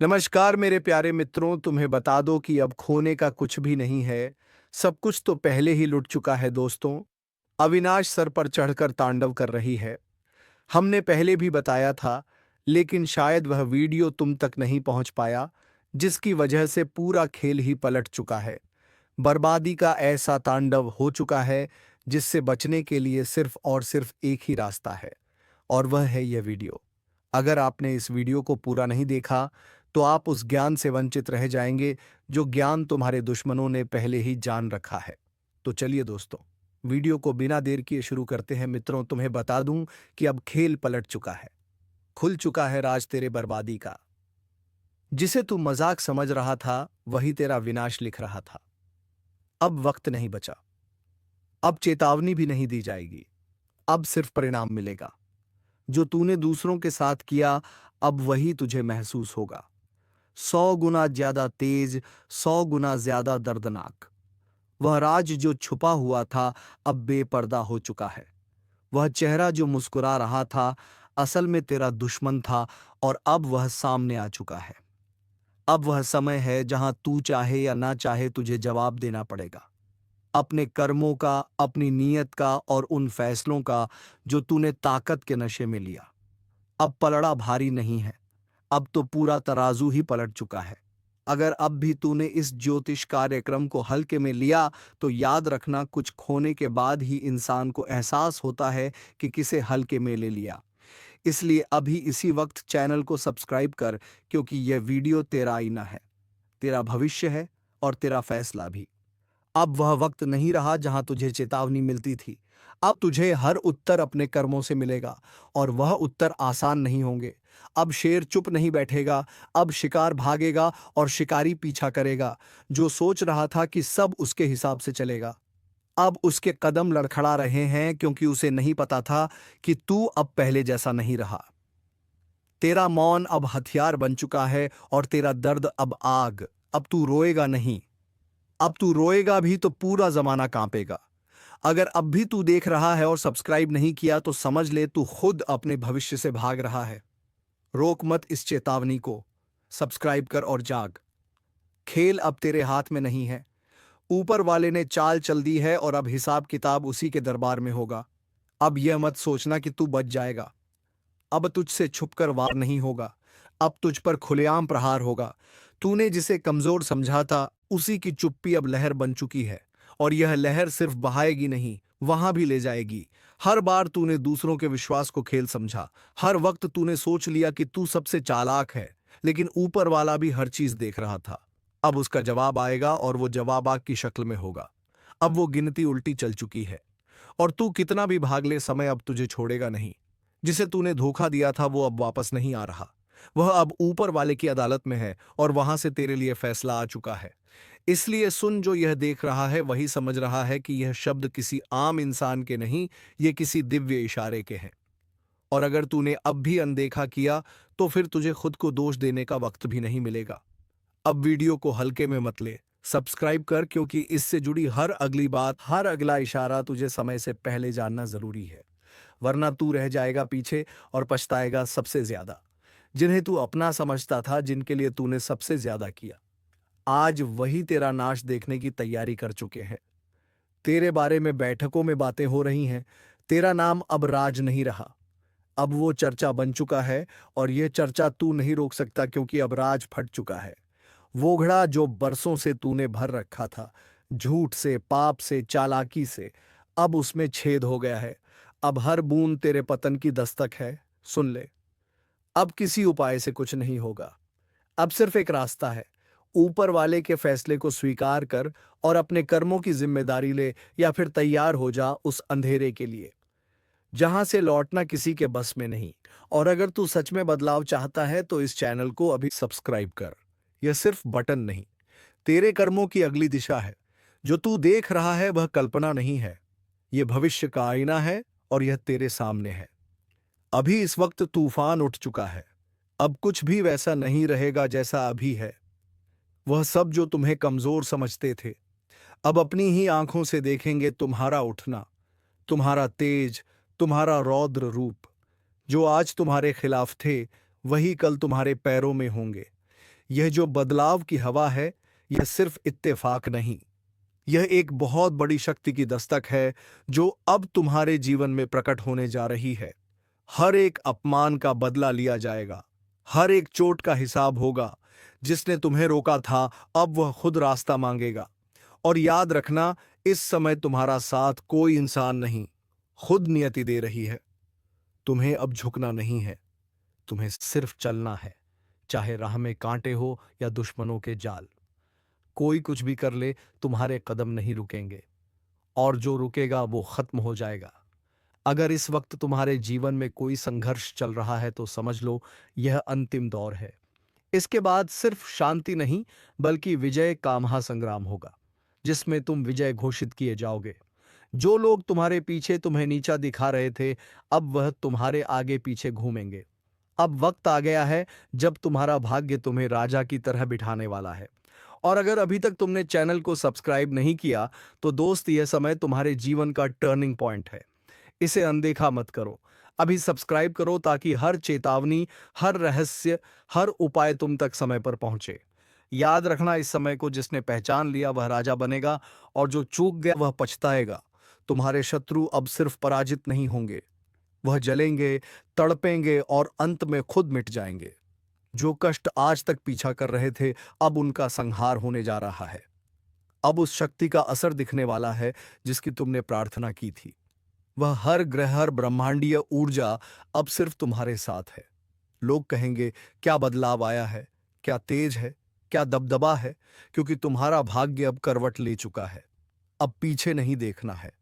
नमस्कार मेरे प्यारे मित्रों, तुम्हें बता दो कि अब खोने का कुछ भी नहीं है। सब कुछ तो पहले ही लुट चुका है दोस्तों। अविनाश सर पर चढ़कर तांडव कर रही है। हमने पहले भी बताया था, लेकिन शायद वह वीडियो तुम तक नहीं पहुंच पाया, जिसकी वजह से पूरा खेल ही पलट चुका है। बर्बादी का ऐसा तांडव हो चुका है, जिससे बचने के लिए सिर्फ और सिर्फ एक ही रास्ता है, और वह है यह वीडियो। अगर आपने इस वीडियो को पूरा नहीं देखा, तो आप उस ज्ञान से वंचित रह जाएंगे, जो ज्ञान तुम्हारे दुश्मनों ने पहले ही जान रखा है। तो चलिए दोस्तों, वीडियो को बिना देर किए शुरू करते हैं। मित्रों, तुम्हें बता दूं कि अब खेल पलट चुका है। खुल चुका है राज तेरे बर्बादी का। जिसे तू मजाक समझ रहा था, वही तेरा विनाश लिख रहा था। अब वक्त नहीं बचा। अब चेतावनी भी नहीं दी जाएगी। अब सिर्फ परिणाम मिलेगा। जो तूने दूसरों के साथ किया, अब वही तुझे महसूस होगा। 100 गुना ज्यादा तेज, 100 गुना ज्यादा दर्दनाक। वह राज जो छुपा हुआ था, अब बेपर्दा हो चुका है। वह चेहरा जो मुस्कुरा रहा था, असल में तेरा दुश्मन था, और अब वह सामने आ चुका है। अब वह समय है जहां तू चाहे या ना चाहे तुझे जवाब देना पड़ेगा। अपने कर्मों का, अपनी नीयत का और उन फैसलों का जो तूने ताकत के नशे में लिया। अब पलड़ा भारी नहीं है। अब तो पूरा तराजू ही पलट चुका है। अगर अब भी तूने इस ज्योतिष कार्यक्रम को हल्के में लिया, तो याद रखना, कुछ खोने के बाद ही इंसान को एहसास होता है कि किसे हल्के में ले लिया। इसलिए अभी इसी वक्त चैनल को सब्सक्राइब कर, क्योंकि यह वीडियो तेरा आईना है, तेरा भविष्य है और तेरा फैसला भी। अब वह वक्त नहीं रहा जहां तुझे चेतावनी मिलती थी। अब तुझे हर उत्तर अपने कर्मों से मिलेगा, और वह उत्तर आसान नहीं होंगे। अब शेर चुप नहीं बैठेगा। अब शिकार भागेगा और शिकारी पीछा करेगा। जो सोच रहा था कि सब उसके हिसाब से चलेगा, अब उसके कदम लड़खड़ा रहे हैं, क्योंकि उसे नहीं पता था कि तू अब पहले जैसा नहीं रहा। तेरा मौन अब हथियार बन चुका है, और तेरा दर्द अब आग। अब तू रोएगा नहीं। अब तू रोएगा भी तो पूरा जमाना कांपेगा। अगर अब भी तू देख रहा है और सब्सक्राइब नहीं किया, तो समझ ले तू खुद अपने भविष्य से भाग रहा है। रोक मत इस चेतावनी को। सब्सक्राइब कर और जाग। खेल अब तेरे हाथ में नहीं है। ऊपर वाले ने चाल चल दी है, और अब हिसाब किताब उसी के दरबार में होगा। अब यह मत सोचना कि तू बच जाएगा। अब तुझसे छुपकर वार नहीं होगा। अब तुझ पर खुलेआम प्रहार होगा। तूने जिसे कमजोर समझा था, उसी की चुप्पी अब लहर बन चुकी है, और यह लहर सिर्फ बहाएगी नहीं, वहां भी ले जाएगी। हर बार तूने दूसरों के विश्वास को खेल समझा। हर वक्त तूने सोच लिया कि तू सबसे चालाक है, लेकिन ऊपर वाला भी हर चीज देख रहा था। अब उसका जवाब आएगा, और वो जवाब आग की शक्ल में होगा। अब वो गिनती उल्टी चल चुकी है, और तू कितना भी भाग ले, समय अब तुझे छोड़ेगा नहीं। जिसे तूने धोखा दिया था, वो अब वापस नहीं आ रहा। वह अब ऊपर वाले की अदालत में है, और वहां से तेरे लिए फैसला आ चुका है। इसलिए सुन, जो यह देख रहा है वही समझ रहा है कि यह शब्द किसी आम इंसान के नहीं, ये किसी दिव्य इशारे के हैं। और अगर तूने अब भी अनदेखा किया, तो फिर तुझे खुद को दोष देने का वक्त भी नहीं मिलेगा। अब वीडियो को हल्के में मत ले। सब्सक्राइब कर, क्योंकि इससे जुड़ी हर अगली बात, हर अगला इशारा तुझे समय से पहले जानना जरूरी है। वरना तू रह जाएगा पीछे, और पछताएगा सबसे ज्यादा। जिन्हें तू अपना समझता था, जिनके लिए तूने सबसे ज्यादा किया, आज वही तेरा नाश देखने की तैयारी कर चुके हैं। तेरे बारे में बैठकों में बातें हो रही हैं। तेरा नाम अब राज नहीं रहा। अब वो चर्चा बन चुका है, और यह चर्चा तू नहीं रोक सकता, क्योंकि अब राज फट चुका है। वो घड़ा जो बरसों से तूने भर रखा था, झूठ से, पाप से, चालाकी से, अब उसमें छेद हो गया है। अब हर बूंद तेरे पतन की दस्तक है। सुन ले, अब किसी उपाय से कुछ नहीं होगा। अब सिर्फ एक रास्ता है। ऊपर वाले के फैसले को स्वीकार कर, और अपने कर्मों की जिम्मेदारी ले, या फिर तैयार हो जा उस अंधेरे के लिए, जहां से लौटना किसी के बस में नहीं। और अगर तू सच में बदलाव चाहता है, तो इस चैनल को अभी सब्सक्राइब कर। यह सिर्फ बटन नहीं, तेरे कर्मों की अगली दिशा है। जो तू देख रहा है, वह कल्पना नहीं है। यह भविष्य का आईना है, और यह तेरे सामने है। अभी इस वक्त तूफान उठ चुका है। अब कुछ भी वैसा नहीं रहेगा जैसा अभी है। वह सब जो तुम्हें कमजोर समझते थे, अब अपनी ही आंखों से देखेंगे तुम्हारा उठना, तुम्हारा तेज, तुम्हारा रौद्र रूप। जो आज तुम्हारे खिलाफ थे, वही कल तुम्हारे पैरों में होंगे। यह जो बदलाव की हवा है, यह सिर्फ इत्तेफाक नहीं, यह एक बहुत बड़ी शक्ति की दस्तक है जो अब तुम्हारे जीवन में प्रकट होने जा रही है। हर एक अपमान का बदला लिया जाएगा, हर एक चोट का हिसाब होगा। जिसने तुम्हें रोका था, अब वह खुद रास्ता मांगेगा। और याद रखना, इस समय तुम्हारा साथ कोई इंसान नहीं, खुद नियति दे रही है। तुम्हें अब झुकना नहीं है, तुम्हें सिर्फ चलना है, चाहे राह में कांटे हो या दुश्मनों के जाल। कोई कुछ भी कर ले, तुम्हारे कदम नहीं रुकेंगे, और जो रुकेगा वो खत्म हो जाएगा। अगर इस वक्त तुम्हारे जीवन में कोई संघर्ष चल रहा है तो समझ लो, यह अंतिम दौर है। इसके बाद सिर्फ शांति नहीं, बल्कि विजय का महासंग्राम होगा, जिसमें तुम विजय घोषित किए जाओगे। जो लोग तुम्हारे पीछे तुम्हें नीचा दिखा रहे थे, अब वह तुम्हारे आगे पीछे घूमेंगे। अब वक्त आ गया है जब तुम्हारा भाग्य तुम्हें राजा की तरह बिठाने वाला है। और अगर अभी तक तुमने चैनल को सब्सक्राइब नहीं किया, तो दोस्त, यह समय तुम्हारे जीवन का टर्निंग पॉइंट है। इसे अनदेखा मत करो। अभी सब्सक्राइब करो ताकि हर चेतावनी, हर रहस्य, हर उपाय तुम तक समय पर पहुंचे। याद रखना, इस समय को जिसने पहचान लिया वह राजा बनेगा, और जो चूक गया वह पछताएगा। तुम्हारे शत्रु अब सिर्फ पराजित नहीं होंगे, वह जलेंगे, तड़पेंगे और अंत में खुद मिट जाएंगे। जो कष्ट आज तक पीछा कर रहे थे, अब उनका संहार होने जा रहा है। अब उस शक्ति का असर दिखने वाला है जिसकी तुमने प्रार्थना की थी। वह हर ग्रह, हर ब्रह्मांडीय ऊर्जा अब सिर्फ तुम्हारे साथ है। लोग कहेंगे, क्या बदलाव आया है, क्या तेज है, क्या दबदबा है, क्योंकि तुम्हारा भाग्य अब करवट ले चुका है। अब पीछे नहीं देखना है।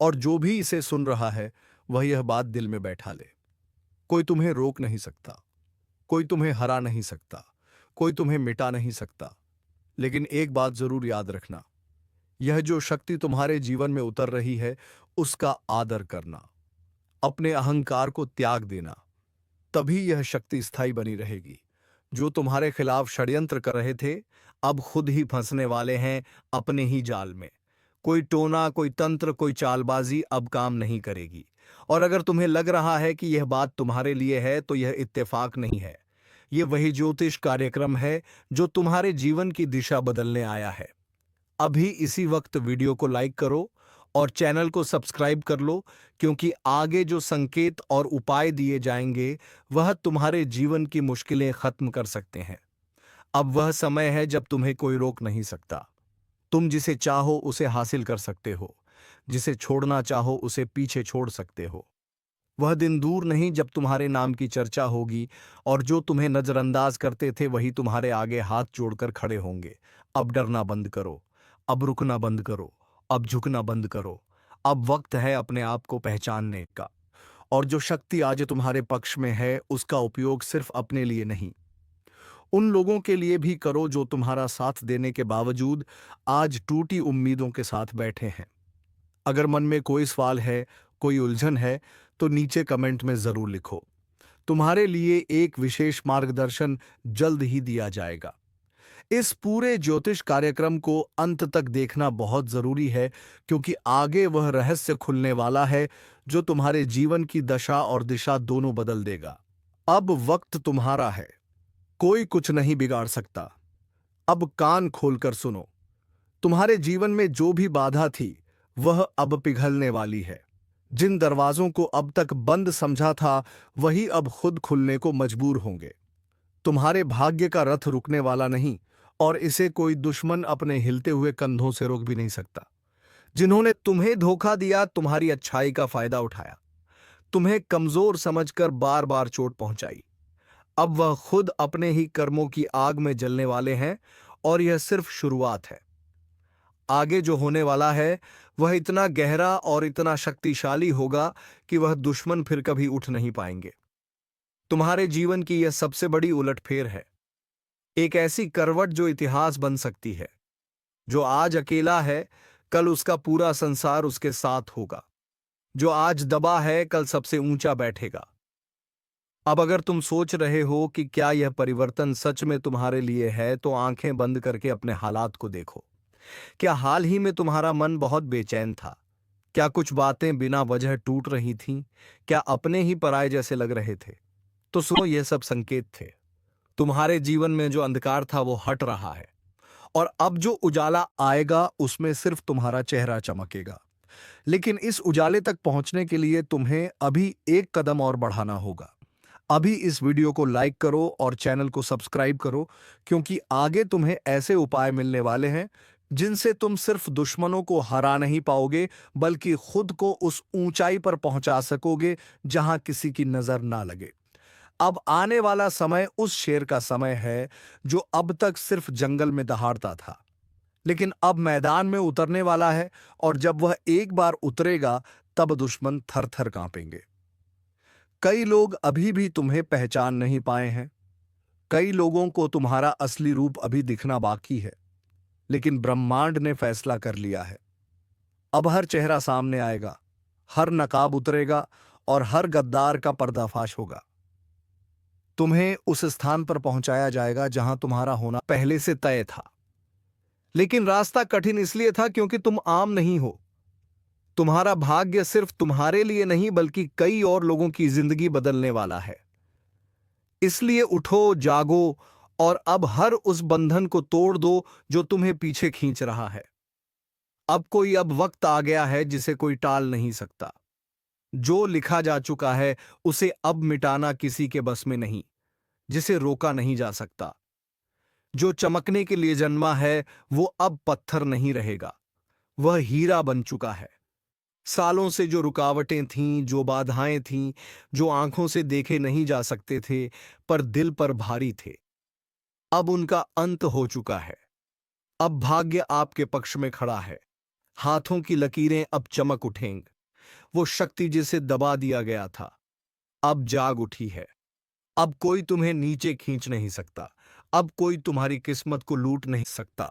और जो भी इसे सुन रहा है, वह यह बात दिल में बैठा ले। कोई तुम्हें रोक नहीं सकता, कोई तुम्हें हरा नहीं सकता, कोई तुम्हें मिटा नहीं सकता। लेकिन एक बात जरूर याद रखना, यह जो शक्ति तुम्हारे जीवन में उतर रही है, उसका आदर करना, अपने अहंकार को त्याग देना। तभी यह शक्ति स्थायी बनी रहेगी। जो तुम्हारे खिलाफ षड्यंत्र कर रहे थे, अब खुद ही फंसने वाले हैं अपने ही जाल में। कोई टोना, कोई तंत्र, कोई चालबाजी अब काम नहीं करेगी। और अगर तुम्हें लग रहा है कि यह बात तुम्हारे लिए है, तो यह इत्तेफाक नहीं है। यह वही ज्योतिष कार्यक्रम है जो तुम्हारे जीवन की दिशा बदलने आया है। अभी इसी वक्त वीडियो को लाइक करो और चैनल को सब्सक्राइब कर लो, क्योंकि आगे जो संकेत और उपाय दिए जाएंगे, वह तुम्हारे जीवन की मुश्किलें खत्म कर सकते हैं। अब वह समय है जब तुम्हें कोई रोक नहीं सकता। तुम जिसे चाहो उसे हासिल कर सकते हो, जिसे छोड़ना चाहो उसे पीछे छोड़ सकते हो। वह दिन दूर नहीं जब तुम्हारे नाम की चर्चा होगी, और जो तुम्हें नजरअंदाज करते थे वही तुम्हारे आगे हाथ जोड़कर खड़े होंगे। अब डरना बंद करो, अब रुकना बंद करो, अब झुकना बंद करो। अब वक्त है अपने आप को पहचानने का। और जो शक्ति आज तुम्हारे पक्ष में है, उसका उपयोग सिर्फ अपने लिए नहीं, उन लोगों के लिए भी करो जो तुम्हारा साथ देने के बावजूद आज टूटी उम्मीदों के साथ बैठे हैं। अगर मन में कोई सवाल है, कोई उलझन है, तो नीचे कमेंट में जरूर लिखो। तुम्हारे लिए एक विशेष मार्गदर्शन जल्द ही दिया जाएगा। इस पूरे ज्योतिष कार्यक्रम को अंत तक देखना बहुत जरूरी है, क्योंकि आगे वह रहस्य खुलने वाला है जो तुम्हारे जीवन की दशा और दिशा दोनों बदल देगा। अब वक्त तुम्हारा है, कोई कुछ नहीं बिगाड़ सकता। अब कान खोलकर सुनो, तुम्हारे जीवन में जो भी बाधा थी, वह अब पिघलने वाली है। जिन दरवाजों को अब तक बंद समझा था, वही अब खुद खुलने को मजबूर होंगे। तुम्हारे भाग्य का रथ रुकने वाला नहीं, और इसे कोई दुश्मन अपने हिलते हुए कंधों से रोक भी नहीं सकता। जिन्होंने तुम्हें धोखा दिया, तुम्हारी अच्छाई का फायदा उठाया, तुम्हें कमजोर समझकर बार बार चोट पहुंचाई, अब वह खुद अपने ही कर्मों की आग में जलने वाले हैं। और यह सिर्फ शुरुआत है। आगे जो होने वाला है, वह इतना गहरा और इतना शक्तिशाली होगा कि वह दुश्मन फिर कभी उठ नहीं पाएंगे। तुम्हारे जीवन की यह सबसे बड़ी उलटफेर है, एक ऐसी करवट जो इतिहास बन सकती है। जो आज अकेला है, कल उसका पूरा संसार उसके साथ होगा। जो आज दबा है, कल सबसे ऊंचा बैठेगा। अब अगर तुम सोच रहे हो कि क्या यह परिवर्तन सच में तुम्हारे लिए है, तो आंखें बंद करके अपने हालात को देखो। क्या हाल ही में तुम्हारा मन बहुत बेचैन था? क्या कुछ बातें बिना वजह टूट रही थीं? क्या अपने ही पराये जैसे लग रहे थे? तो सुनो, ये सब संकेत थे। तुम्हारे जीवन में जो अंधकार था वो हट रहा है, और अब जो उजाला आएगा उसमें सिर्फ तुम्हारा चेहरा चमकेगा। लेकिन इस उजाले तक पहुंचने के लिए तुम्हें अभी एक कदम और बढ़ाना होगा। अभी इस वीडियो को लाइक करो और चैनल को सब्सक्राइब करो, क्योंकि आगे तुम्हें ऐसे उपाय मिलने वाले हैं जिनसे तुम सिर्फ दुश्मनों को हरा नहीं पाओगे, बल्कि खुद को उस ऊंचाई पर पहुंचा सकोगे जहां किसी की नजर ना लगे। अब आने वाला समय उस शेर का समय है जो अब तक सिर्फ जंगल में दहाड़ता था, लेकिन अब मैदान में उतरने वाला है, और जब वह एक बार उतरेगा तब दुश्मन थर थर कांपेंगे। कई लोग अभी भी तुम्हें पहचान नहीं पाए हैं। कई लोगों को तुम्हारा असली रूप अभी दिखना बाकी है, लेकिन ब्रह्मांड ने फैसला कर लिया है। अब हर चेहरा सामने आएगा, हर नकाब उतरेगा और हर गद्दार का पर्दाफाश होगा। तुम्हें उस स्थान पर पहुंचाया जाएगा जहां तुम्हारा होना पहले से तय था। लेकिन रास्ता कठिन इसलिए था क्योंकि तुम आम नहीं हो। तुम्हारा भाग्य सिर्फ तुम्हारे लिए नहीं बल्कि कई और लोगों की जिंदगी बदलने वाला है। इसलिए उठो, जागो और अब हर उस बंधन को तोड़ दो जो तुम्हें पीछे खींच रहा है। अब वक्त आ गया है जिसे कोई टाल नहीं सकता। जो लिखा जा चुका है उसे अब मिटाना किसी के बस में नहीं, जिसे रोका नहीं जा सकता। जो चमकने के लिए जन्मा है वो अब पत्थर नहीं रहेगा, वह हीरा बन चुका है। सालों से जो रुकावटें थीं, जो बाधाएं थीं, जो आंखों से देखे नहीं जा सकते थे पर दिल पर भारी थे, अब उनका अंत हो चुका है। अब भाग्य आपके पक्ष में खड़ा है। हाथों की लकीरें अब चमक उठेंगी। वो शक्ति जिसे दबा दिया गया था अब जाग उठी है। अब कोई तुम्हें नीचे खींच नहीं सकता। अब कोई तुम्हारी किस्मत को लूट नहीं सकता।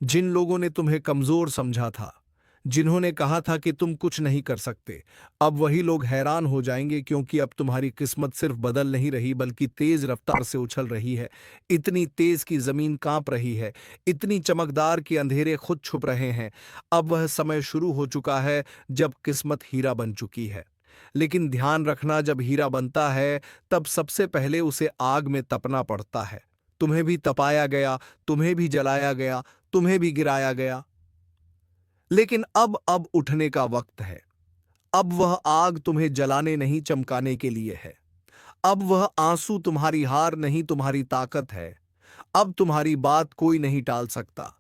जिन लोगों ने तुम्हें कमजोर समझा था, जिन्होंने कहा था कि तुम कुछ नहीं कर सकते, अब वही लोग हैरान हो जाएंगे, क्योंकि अब तुम्हारी किस्मत सिर्फ बदल नहीं रही बल्कि तेज रफ्तार से उछल रही है। इतनी तेज कि जमीन कांप रही है, इतनी चमकदार कि अंधेरे खुद छुप रहे हैं। अब वह समय शुरू हो चुका है जब किस्मत हीरा बन चुकी है। लेकिन ध्यान रखना, जब हीरा बनता है तब सबसे पहले उसे आग में तपना पड़ता है। तुम्हें भी तपाया गया, तुम्हें भी जलाया गया, तुम्हें भी गिराया गया, लेकिन अब उठने का वक्त है। अब वह आग तुम्हें जलाने नहीं, चमकाने के लिए है। अब वह आंसू तुम्हारी हार नहीं, तुम्हारी ताकत है। अब तुम्हारी बात कोई नहीं टाल सकता।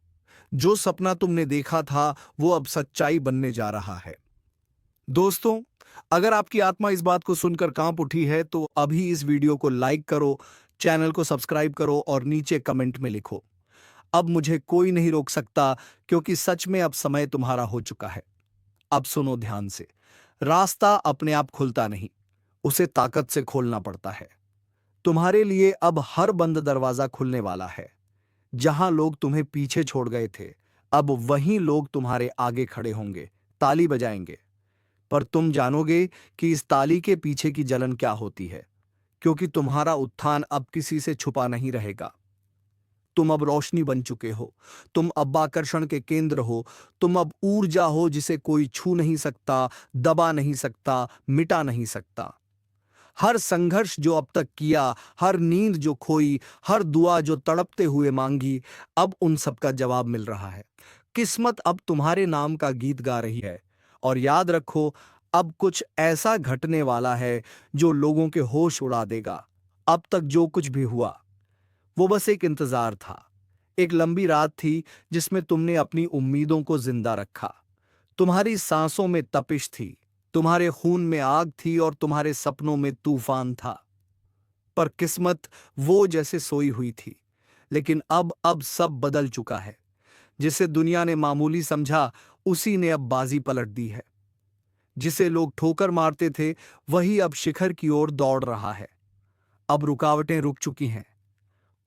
जो सपना तुमने देखा था वो अब सच्चाई बनने जा रहा है। दोस्तों, अगर आपकी आत्मा इस बात को सुनकर कांप उठी है तो अभी इस वीडियो को लाइक करो, चैनल को सब्सक्राइब करो और नीचे कमेंट में लिखो, अब मुझे कोई नहीं रोक सकता, क्योंकि सच में अब समय तुम्हारा हो चुका है। अब सुनो ध्यान से। रास्ता अपने आप खुलता नहीं, उसे ताकत से खोलना पड़ता है। तुम्हारे लिए अब हर बंद दरवाजा खुलने वाला है। जहां लोग तुम्हें पीछे छोड़ गए थे, अब वहीं लोग तुम्हारे आगे खड़े होंगे, ताली बजाएंगे। पर तुम जानोगे कि इस ताली के पीछे की जलन क्या होती है, क्योंकि तुम्हारा उत्थान अब किसी से छुपा नहीं रहेगा। तुम अब रोशनी बन चुके हो, तुम अब आकर्षण के केंद्र हो, तुम अब ऊर्जा हो जिसे कोई छू नहीं सकता, दबा नहीं सकता, मिटा नहीं सकता। हर संघर्ष जो अब तक किया, हर नींद जो खोई, हर दुआ जो तड़पते हुए मांगी, अब उन सब का जवाब मिल रहा है। किस्मत अब तुम्हारे नाम का गीत गा रही है। और याद रखो, अब कुछ ऐसा घटने वाला है जो लोगों के होश उड़ा देगा। अब तक जो कुछ भी हुआ वो बस एक इंतजार था। एक लंबी रात थी जिसमें तुमने अपनी उम्मीदों को जिंदा रखा। तुम्हारी सांसों में तपिश थी, तुम्हारे खून में आग थी और तुम्हारे सपनों में तूफान था। पर किस्मत वो जैसे सोई हुई थी। लेकिन अब सब बदल चुका है। जिसे दुनिया ने मामूली समझा, उसी ने अब बाजी पलट दी है। जिसे लोग ठोकर मारते थे, वही अब शिखर की ओर दौड़ रहा है। अब रुकावटें रुक चुकी हैं।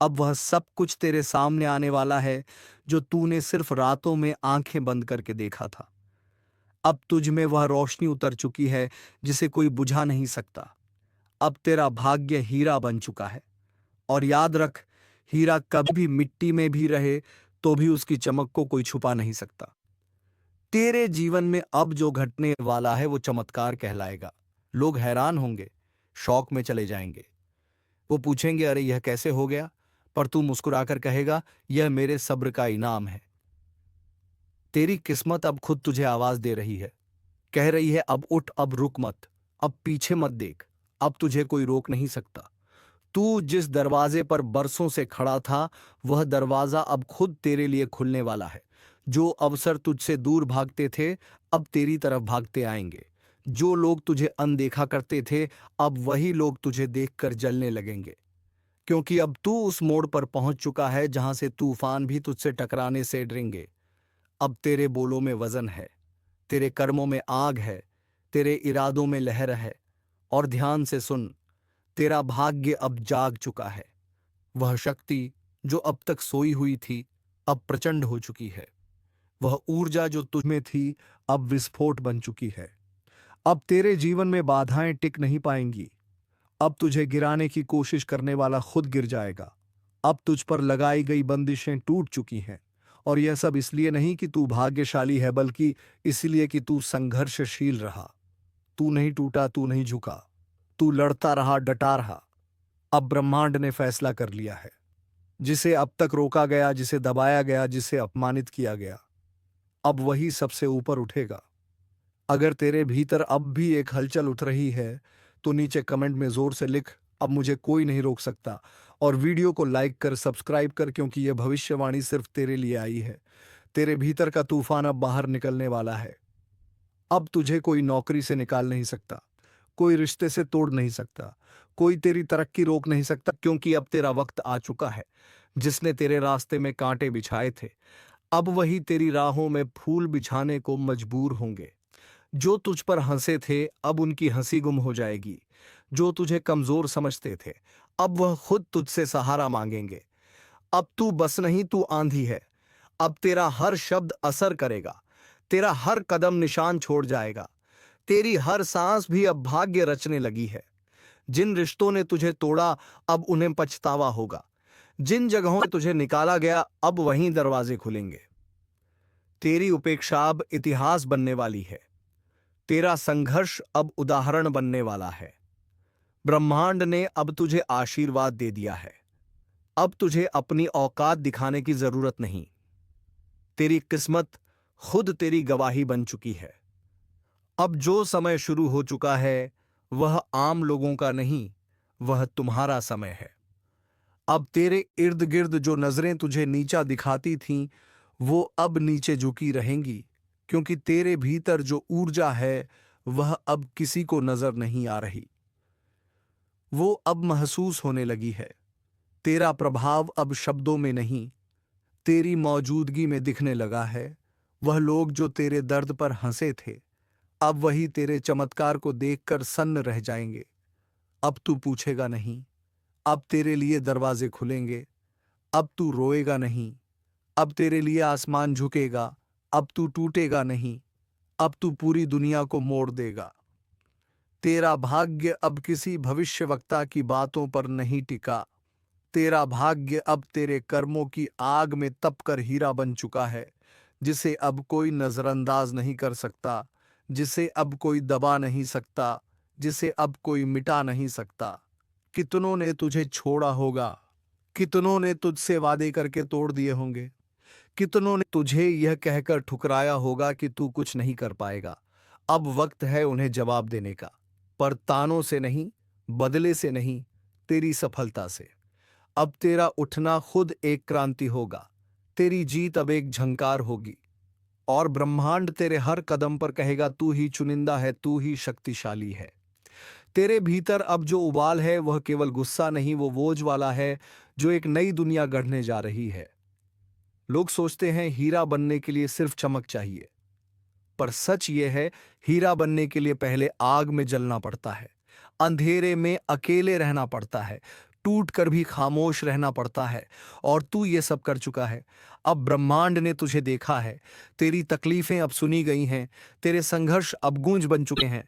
अब वह सब कुछ तेरे सामने आने वाला है जो तूने सिर्फ रातों में आंखें बंद करके देखा था। अब तुझ में वह रोशनी उतर चुकी है जिसे कोई बुझा नहीं सकता। अब तेरा भाग्य हीरा बन चुका है। और याद रख, हीरा कभी भी मिट्टी में भी रहे तो भी उसकी चमक को कोई छुपा नहीं सकता। तेरे जीवन में अब जो घटने वाला है वो चमत्कार कहलाएगा। लोग हैरान होंगे, शौक में चले जाएंगे, वो पूछेंगे, अरे यह कैसे हो गया? पर तू मुस्कुराकर कहेगा, यह मेरे सब्र का इनाम है। तेरी किस्मत अब खुद तुझे आवाज दे रही है, कह रही है, अब उठ, अब रुक मत, अब पीछे मत देख, अब तुझे कोई रोक नहीं सकता। तू जिस दरवाजे पर बरसों से खड़ा था, वह दरवाजा अब खुद तेरे लिए खुलने वाला है। जो अवसर तुझसे दूर भागते थे, अब तेरी तरफ भागते आएंगे। जो लोग तुझे अनदेखा करते थे, अब वही लोग तुझे देखकर जलने लगेंगे। क्योंकि अब तू उस मोड़ पर पहुंच चुका है जहां से तूफान भी तुझसे टकराने से डरेंगे। अब तेरे बोलों में वजन है, तेरे कर्मों में आग है, तेरे इरादों में लहर है। और ध्यान से सुन, तेरा भाग्य अब जाग चुका है। वह शक्ति जो अब तक सोई हुई थी, अब प्रचंड हो चुकी है। वह ऊर्जा जो तुझ में थी, अब विस्फोट बन चुकी है। अब तेरे जीवन में बाधाएं टिक नहीं पाएंगी। अब तुझे गिराने की कोशिश करने वाला खुद गिर जाएगा। अब तुझ पर लगाई गई बंदिशें टूट चुकी हैं। और यह सब इसलिए नहीं कि तू भाग्यशाली है, बल्कि इसलिए कि तू संघर्षशील रहा। तू नहीं टूटा, तू नहीं झुका, तू लड़ता रहा, डटा रहा। अब ब्रह्मांड ने फैसला कर लिया है। जिसे अब तक रोका गया, जिसे दबाया गया, जिसे अपमानित किया गया, अब वही सबसे ऊपर उठेगा। अगर तेरे भीतर अब भी एक हलचल उठ रही है, तो नीचे कमेंट में जोर से लिख, अब मुझे कोई नहीं रोक सकता। और वीडियो को लाइक कर, सब्सक्राइब कर, क्योंकि यह भविष्यवाणी सिर्फ तेरे लिए आई है। तेरे भीतर का तूफान अब बाहर निकलने वाला है। अब तुझे कोई नौकरी से निकाल नहीं सकता, कोई रिश्ते से तोड़ नहीं सकता, कोई तेरी तरक्की रोक नहीं सकता, क्योंकि अब तेरा वक्त आ चुका है। जिसने तेरे रास्ते में कांटे बिछाए थे, अब वही तेरी राहों में फूल बिछाने को मजबूर होंगे। जो तुझ पर हंसे थे, अब उनकी हंसी गुम हो जाएगी। जो तुझे कमजोर समझते थे, अब वह खुद तुझसे सहारा मांगेंगे। अब तू बस नहीं, तू आंधी है। अब तेरा हर शब्द असर करेगा, तेरा हर कदम निशान छोड़ जाएगा, तेरी हर सांस भी अब भाग्य रचने लगी है। जिन रिश्तों ने तुझे तोड़ा, अब उन्हें पछतावा होगा। जिन जगहों से तुझे निकाला गया, अब वहीं दरवाजे खुलेंगे। तेरी उपेक्षा अब इतिहास बनने वाली है। तेरा संघर्ष अब उदाहरण बनने वाला है। ब्रह्मांड ने अब तुझे आशीर्वाद दे दिया है। अब तुझे अपनी औकात दिखाने की जरूरत नहीं। तेरी किस्मत खुद तेरी गवाही बन चुकी है। अब जो समय शुरू हो चुका है, वह आम लोगों का नहीं, वह तुम्हारा समय है। अब तेरे इर्द गिर्द जो नजरें तुझे नीचा दिखाती थीं, वो अब नीचे झुकी रहेंगी, क्योंकि तेरे भीतर जो ऊर्जा है, वह अब किसी को नजर नहीं आ रही। वो अब महसूस होने लगी है। तेरा प्रभाव अब शब्दों में नहीं, तेरी मौजूदगी में दिखने लगा है। वह लोग जो तेरे दर्द पर हंसे थे, अब वही तेरे चमत्कार को देखकर सन्न रह जाएंगे। अब तू पूछेगा नहीं, अब तेरे लिए दरवाजे खुलेंगे। अब तू रोएगा नहीं, अब तेरे लिए आसमान झुकेगा। अब तू टूटेगा नहीं, अब तू पूरी दुनिया को मोड़ देगा। तेरा भाग्य अब किसी भविष्यवक्ता की बातों पर नहीं टिका। तेरा भाग्य अब तेरे कर्मों की आग में तपकर हीरा बन चुका है, जिसे अब कोई नजरअंदाज नहीं कर सकता, जिसे अब कोई दबा नहीं सकता, जिसे अब कोई मिटा नहीं सकता। कितनों ने तुझे छोड़ा होगा, कितनों ने तुझसे वादे करके तोड़ दिए होंगे, कितनों ने तुझे यह कहकर ठुकराया होगा कि तू कुछ नहीं कर पाएगा। अब वक्त है उन्हें जवाब देने का, पर तानों से नहीं, बदले से नहीं, तेरी सफलता से। अब तेरा उठना खुद एक क्रांति होगा, तेरी जीत अब एक झंकार होगी। और ब्रह्मांड तेरे हर कदम पर कहेगा, तू ही चुनिंदा है, तू ही शक्तिशाली है। तेरे भीतर अब जो उबाल है, वह केवल गुस्सा नहीं, वो बोझ वाला है जो एक नई दुनिया गढ़ने जा रही है। लोग सोचते हैं हीरा बनने के लिए सिर्फ चमक चाहिए, पर सच ये है, हीरा बनने के लिए पहले आग में जलना पड़ता है, अंधेरे में अकेले रहना पड़ता है, टूट कर भी खामोश रहना पड़ता है। और तू ये सब कर चुका है। अब ब्रह्मांड ने तुझे देखा है, तेरी तकलीफें अब सुनी गई हैं, तेरे संघर्ष अब गूंज बन चुके हैं।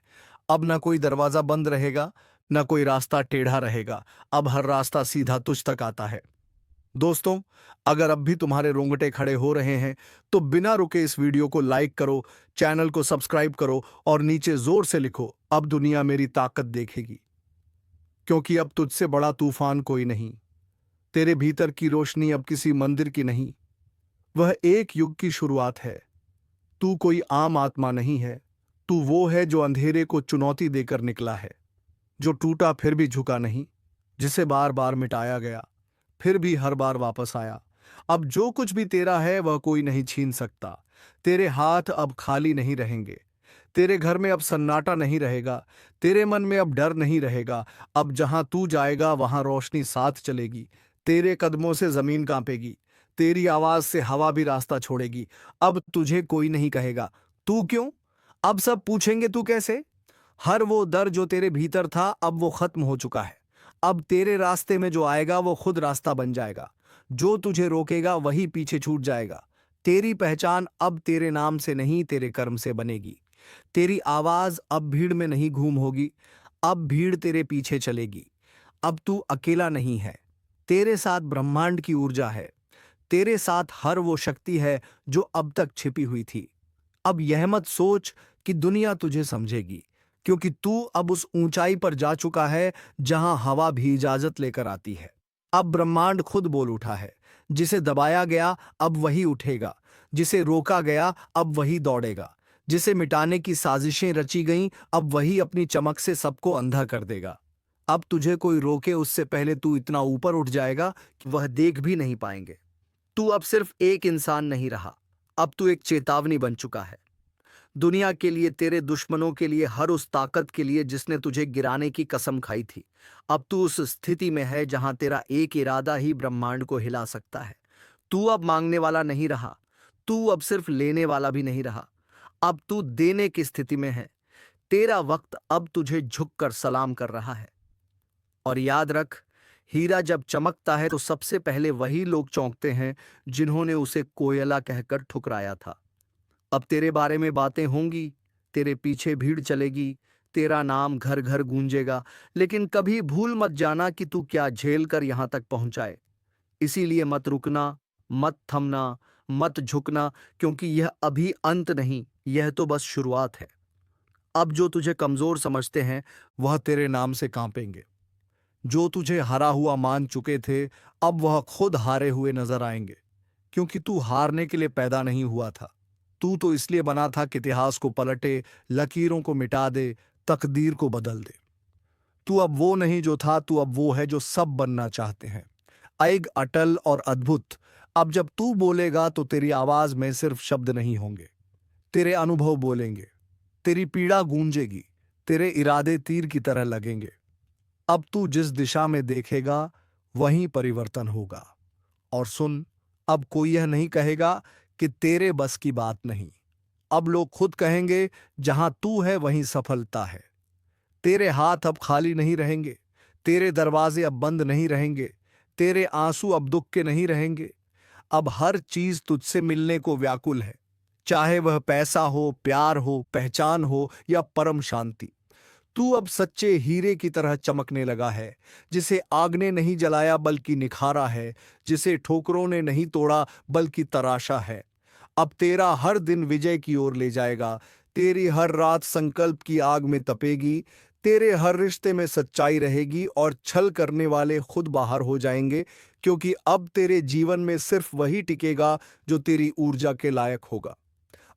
अब ना कोई दरवाजा बंद रहेगा, ना कोई रास्ता टेढ़ा रहेगा। अब हर रास्ता सीधा तुझ तक आता है। दोस्तों, अगर अब भी तुम्हारे रोंगटे खड़े हो रहे हैं, तो बिना रुके इस वीडियो को लाइक करो, चैनल को सब्सक्राइब करो और नीचे जोर से लिखो, अब दुनिया मेरी ताकत देखेगी। क्योंकि अब तुझसे बड़ा तूफान कोई नहीं। तेरे भीतर की रोशनी अब किसी मंदिर की नहीं, वह एक युग की शुरुआत है। तू कोई आम आत्मा नहीं है। तू वो है जो अंधेरे को चुनौती देकर निकला है, जो टूटा फिर भी झुका नहीं, जिसे बार बार मिटाया गया फिर भी हर बार वापस आया। अब जो कुछ भी तेरा है वह कोई नहीं छीन सकता। तेरे हाथ अब खाली नहीं रहेंगे। तेरे घर में अब सन्नाटा नहीं रहेगा। तेरे मन में अब डर नहीं रहेगा। अब जहां तू जाएगा वहां रोशनी साथ चलेगी। तेरे कदमों से जमीन कांपेगी। तेरी आवाज से हवा भी रास्ता छोड़ेगी। अब तुझे कोई नहीं कहेगा तू क्यों, अब सब पूछेंगे तू कैसे। हर वो डर जो तेरे भीतर था अब वो खत्म हो चुका है। अब तेरे रास्ते में जो आएगा वो खुद रास्ता बन जाएगा। जो तुझे रोकेगा वही पीछे छूट जाएगा। तेरी पहचान अब तेरे नाम से नहीं तेरे कर्म से बनेगी। तेरी आवाज अब भीड़ में नहीं घूम होगी, अब भीड़ तेरे पीछे चलेगी। अब तू अकेला नहीं है, तेरे साथ ब्रह्मांड की ऊर्जा है। तेरे साथ हर वो शक्ति है जो अब तक छिपी हुई थी। अब यह मत सोच कि दुनिया तुझे समझेगी, क्योंकि तू अब उस ऊंचाई पर जा चुका है जहां हवा भी इजाजत लेकर आती है। अब ब्रह्मांड खुद बोल उठा है। जिसे दबाया गया अब वही उठेगा, जिसे रोका गया अब वही दौड़ेगा, जिसे मिटाने की साजिशें रची गईं अब वही अपनी चमक से सबको अंधा कर देगा। अब तुझे कोई रोके उससे पहले तू इतना ऊपर उठ जाएगा कि वह देख भी नहीं पाएंगे। तू अब सिर्फ एक इंसान नहीं रहा, अब तू एक चेतावनी बन चुका है। दुनिया के लिए, तेरे दुश्मनों के लिए, हर उस ताकत के लिए जिसने तुझे गिराने की कसम खाई थी। अब तू उस स्थिति में है जहां तेरा एक इरादा ही ब्रह्मांड को हिला सकता है। तू अब मांगने वाला नहीं रहा। तू अब सिर्फ लेने वाला भी नहीं रहा। अब तू देने की स्थिति में है। तेरा वक्त अब तुझे झुककर सलाम कर रहा है। और याद रख, हीरा जब चमकता है तो सबसे पहले वही लोग चौंकते हैं जिन्होंने उसे कोयला कहकर ठुकराया था। अब तेरे बारे में बातें होंगी, तेरे पीछे भीड़ चलेगी, तेरा नाम घर घर गूंजेगा, लेकिन कभी भूल मत जाना कि तू क्या झेल कर यहां तक पहुंचाए। इसीलिए मत रुकना, मत थमना, मत झुकना, क्योंकि यह अभी अंत नहीं, यह तो बस शुरुआत है। अब जो तुझे कमजोर समझते हैं वह तेरे नाम से कांपेंगे। जो तुझे हरा हुआ मान चुके थे अब वह खुद हारे हुए नजर आएंगे, क्योंकि तू हारने के लिए पैदा नहीं हुआ था। तू तो इसलिए बना था कि इतिहास को पलटे, लकीरों को मिटा दे, तकदीर को बदल दे। तू अब वो नहीं जो था, तू अब वो है जो सब बनना चाहते हैं। एक अटल और अद्भुत। अब जब तू बोलेगा तो तेरी आवाज में सिर्फ शब्द नहीं होंगे, तेरे अनुभव बोलेंगे, तेरी पीड़ा गूंजेगी, तेरे इरादे तीर की तरह लगेंगे। अब तू जिस दिशा में देखेगा वहीं परिवर्तन होगा। और सुन, अब कोई यह नहीं कहेगा कि तेरे बस की बात नहीं। अब लोग खुद कहेंगे जहां तू है वहीं सफलता है। तेरे हाथ अब खाली नहीं रहेंगे। तेरे दरवाजे अब बंद नहीं रहेंगे। तेरे आंसू अब दुख के नहीं रहेंगे। अब हर चीज तुझसे मिलने को व्याकुल है, चाहे वह पैसा हो, प्यार हो, पहचान हो या परम शांति। तू अब सच्चे हीरे की तरह चमकने लगा है, जिसे आग ने नहीं जलाया बल्कि निखारा है, जिसे ठोकरों ने नहीं तोड़ा बल्कि तराशा है। अब तेरा हर दिन विजय की ओर ले जाएगा। तेरी हर रात संकल्प की आग में तपेगी। तेरे हर रिश्ते में सच्चाई रहेगी और छल करने वाले खुद बाहर हो जाएंगे, क्योंकि अब तेरे जीवन में सिर्फ वही टिकेगा जो तेरी ऊर्जा के लायक होगा।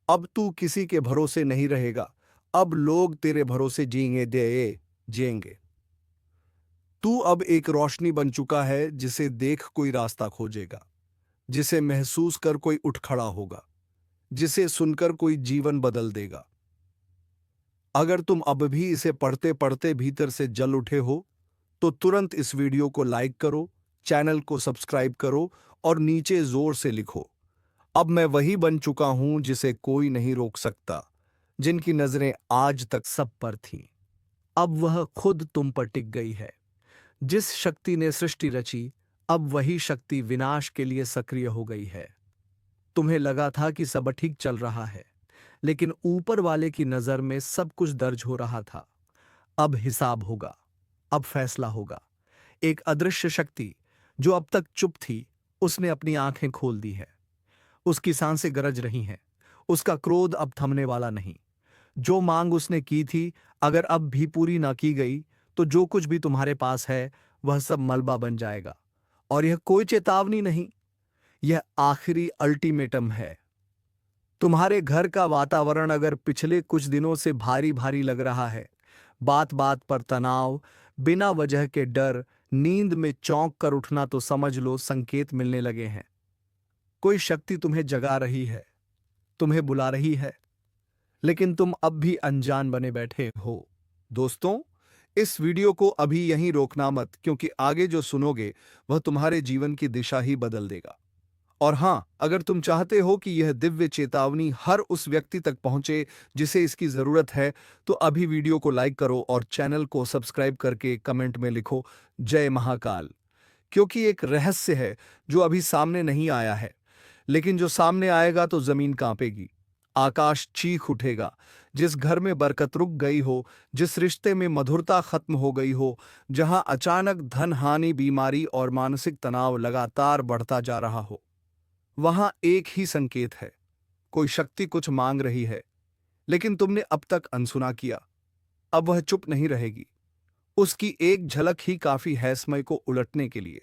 अब तू किसी के भरोसे नहीं रहेगा। अब लोग तेरे भरोसे जिएंगे। तू अब एक रोशनी बन चुका है जिसे देख कोई रास्ता खोजेगा, जिसे महसूस कर कोई उठ खड़ा होगा, जिसे सुनकर कोई जीवन बदल देगा। अगर तुम अब भी इसे पढ़ते पढ़ते भीतर से जल उठे हो तो तुरंत इस वीडियो को लाइक करो, चैनल को सब्सक्राइब करो और नीचे जोर से लिखो, अब मैं वही बन चुका हूं जिसे कोई नहीं रोक सकता। जिनकी नजरें आज तक सब पर थीं, अब वह खुद तुम पर टिक गई है। जिस शक्ति ने सृष्टि रची, अब वही शक्ति विनाश के लिए सक्रिय हो गई है। तुम्हें लगा था कि सब ठीक चल रहा है, लेकिन ऊपर वाले की नजर में सब कुछ दर्ज हो रहा था। अब हिसाब होगा, अब फैसला होगा। एक अदृश्य शक्ति जो अब तक चुप थी, उसने अपनी आंखें खोल दी है। उसकी सांसें गरज रही हैं। उसका क्रोध अब थमने वाला नहीं। जो मांग उसने की थी, अगर अब भी पूरी ना की गई तो जो कुछ भी तुम्हारे पास है वह सब मलबा बन जाएगा। और यह कोई चेतावनी नहीं, यह आखिरी अल्टीमेटम है। तुम्हारे घर का वातावरण अगर पिछले कुछ दिनों से भारी भारी लग रहा है, बात बात पर तनाव, बिना वजह के डर, नींद में चौंक कर उठना, तो समझ लो संकेत मिलने लगे हैं। कोई शक्ति तुम्हें जगा रही है, तुम्हें बुला रही है, लेकिन तुम अब भी अनजान बने बैठे हो। दोस्तों, इस वीडियो को अभी यहीं रोकना मत, क्योंकि आगे जो सुनोगे वह तुम्हारे जीवन की दिशा ही बदल देगा। और हाँ, अगर तुम चाहते हो कि यह दिव्य चेतावनी हर उस व्यक्ति तक पहुंचे जिसे इसकी जरूरत है, तो अभी वीडियो को लाइक करो और चैनल को सब्सक्राइब करके कमेंट में लिखो जय महाकाल। क्योंकि एक रहस्य है जो अभी सामने नहीं आया है, लेकिन जो सामने आएगा तो जमीन कांपेगी, आकाश चीख उठेगा। जिस घर में बरकत रुक गई हो, जिस रिश्ते में मधुरता खत्म हो गई हो, जहां अचानक धन हानि, बीमारी और मानसिक तनाव लगातार बढ़ता जा रहा हो, वहां एक ही संकेत है। कोई शक्ति कुछ मांग रही है, लेकिन तुमने अब तक अनसुना किया। अब वह चुप नहीं रहेगी। उसकी एक झलक ही काफी है समय को उलटने के लिए।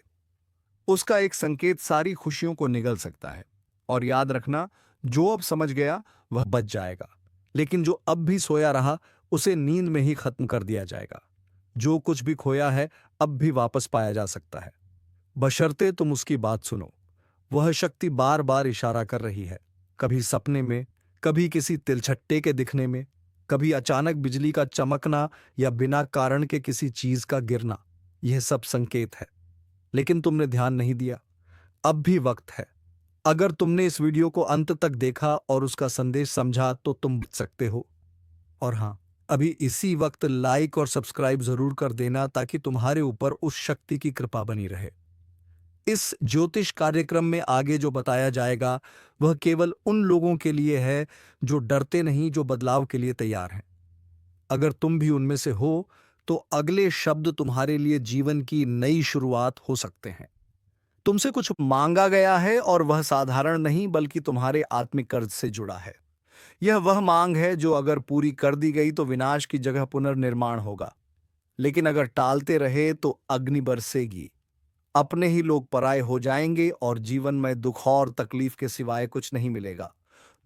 उसका एक संकेत सारी खुशियों को निगल सकता है। और याद रखना, जो अब समझ गया वह बच जाएगा, लेकिन जो अब भी सोया रहा उसे नींद में ही खत्म कर दिया जाएगा। जो कुछ भी खोया है अब भी वापस पाया जा सकता है, बशर्ते तुम उसकी बात सुनो। वह शक्ति बार बार इशारा कर रही है, कभी सपने में, कभी किसी तिलछट्टे के दिखने में, कभी अचानक बिजली का चमकना या बिना कारण के किसी चीज का गिरना। यह सब संकेत है, लेकिन तुमने ध्यान नहीं दिया। अब भी वक्त है। अगर तुमने इस वीडियो को अंत तक देखा और उसका संदेश समझा तो तुम बच सकते हो। और हाँ, अभी इसी वक्त लाइक और सब्सक्राइब जरूर कर देना, ताकि तुम्हारे ऊपर उस शक्ति की कृपा बनी रहे। इस ज्योतिष कार्यक्रम में आगे जो बताया जाएगा वह केवल उन लोगों के लिए है जो डरते नहीं, जो बदलाव के लिए तैयार हैं। अगर तुम भी उनमें से हो, तो अगले शब्द तुम्हारे लिए जीवन की नई शुरुआत हो सकते हैं। तुमसे कुछ मांगा गया है और वह साधारण नहीं, बल्कि तुम्हारे आत्मिक कर्ज से जुड़ा है। यह वह मांग है जो अगर पूरी कर दी गई तो विनाश की जगह पुनर्निर्माण होगा, लेकिन अगर टालते रहे तो अग्नि बरसेगी। अपने ही लोग पराये हो जाएंगे और जीवन में दुख और तकलीफ के सिवाय कुछ नहीं मिलेगा।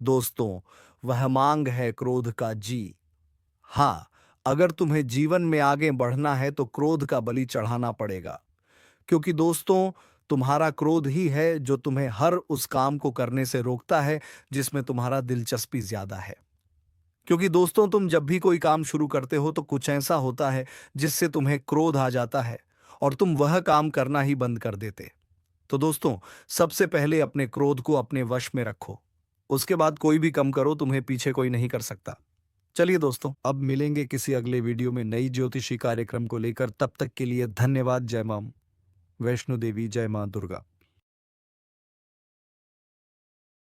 दोस्तों, वह मांग है क्रोध का जी। हाँ, अगर तुम्हें जीवन में आगे बढ़ना है तो क्रोध का बलि चढ़ाना पड़ेगा, क्योंकि दोस्तों, तुम्हारा क्रोध ही है जो तुम्हें हर उस काम को करने से रोकता है जिसमें तुम्हारा दिलचस्पी ज्यादा है। क्योंकि दोस्तों, तुम जब भी कोई काम शुरू करते हो तो कुछ ऐसा होता है जिससे तुम्हें क्रोध आ जाता है और तुम वह काम करना ही बंद कर देते। तो दोस्तों, सबसे पहले अपने क्रोध को अपने वश में रखो। उसके बाद कोई भी कम करो, तुम्हें पीछे कोई नहीं कर सकता। चलिए दोस्तों, अब मिलेंगे किसी अगले वीडियो में नई ज्योतिषी कार्यक्रम को लेकर। तब तक के लिए धन्यवाद। जय मां वैष्णो देवी, जय मां दुर्गा।